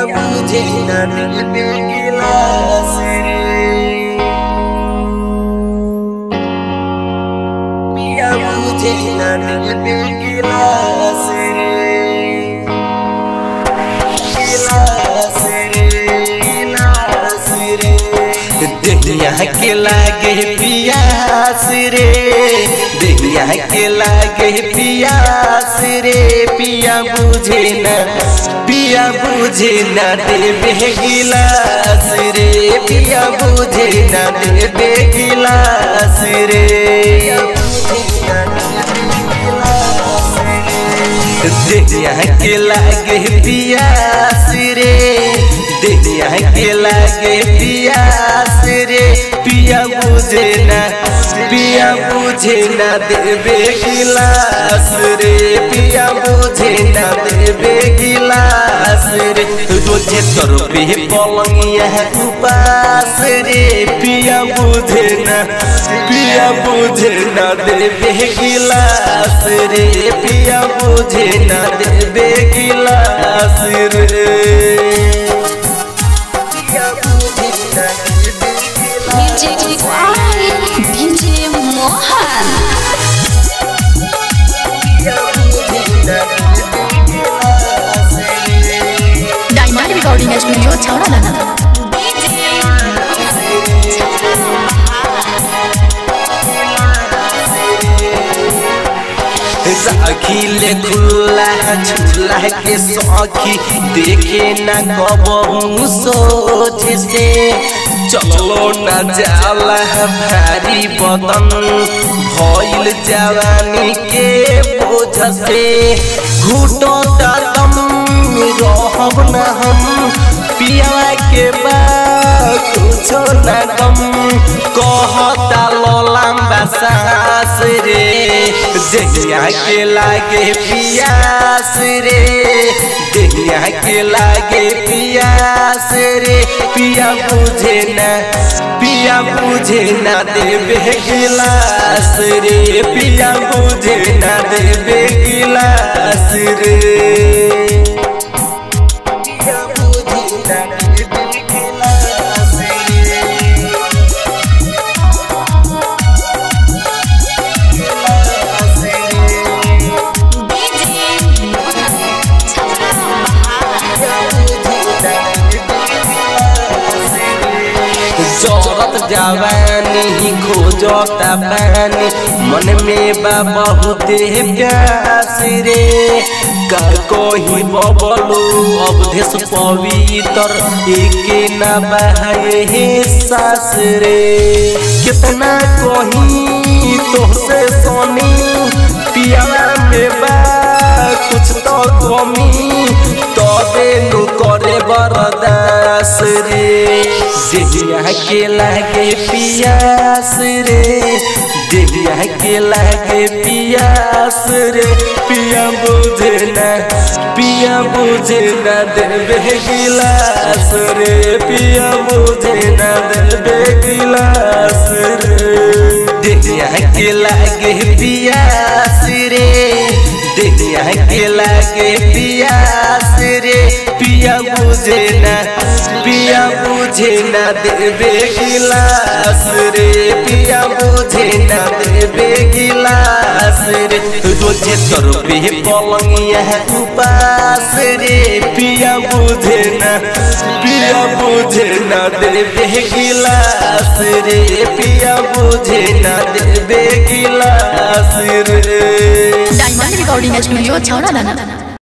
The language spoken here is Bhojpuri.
बुझे ना देवे गिलास रे, पिया बुझे ना देवे गिलास रे, गिलास रे, गिलास रे। देहिया के लागे पियास रे, देहिया के लागे पियास रे, पिया बुझे ना देवे गिलास रे, पिया बुझे ना देवे गिलास रे। देहिया के लागे पियास रे, देहिया के लागे पियास रे, पिया बुझे ना देवे गिलास रे, पिया बुझे ना देवे गिलास रे। रोजे तोर पे पलंगिया उपास रे, पिया बुझे ना देवे गिलास रे, पिया बुझे ना देवे गिलास रे। डायमंड रिकॉर्डिंग स्टूडियो छावड़ा अखिले खुला झूला के सौखी देखे न कबहू सोच से, चलो न जाला भारी बदन भइल जवानी के बोझ से, घुटो दम रहब न हम पिया के कुछो न गम, कहता लंबा सांस रे। देहिया के लागे पियास रे, देहिया के लागे पियास रे, पिया बुझे ना देवे गिलास रे, पिया बुझे ना देवे गिलास रे। जरत जवानी खोजता पानी, मन में बा बहुत प्यास रे, का कही बबलू अवधेश पवित्र एके न बहाए सास रे। कितना कही तोहसे सोनी पिया में बा कुछ तो कमी, तबे नु करे बर्दास रे। देहिया के लागे पियास रे, देहिया के लागे पियास रे, पिया बुझे ना देवे गिलास रे, पिया बुझे ना देवे गिलास रे। देहिया के लागे पियास रे, देहिया के लागे पियास रे, पिया बुझे ना देवे गिलास रे, पिया बुझे ना देवे गिलास रे। रोजे तोर पे पलंगिया उपास रे, पिया बुझे ना देवे गिलास रे, पिया बुझे ना देवे गिलास रे। Diamond recording studio Chhawra.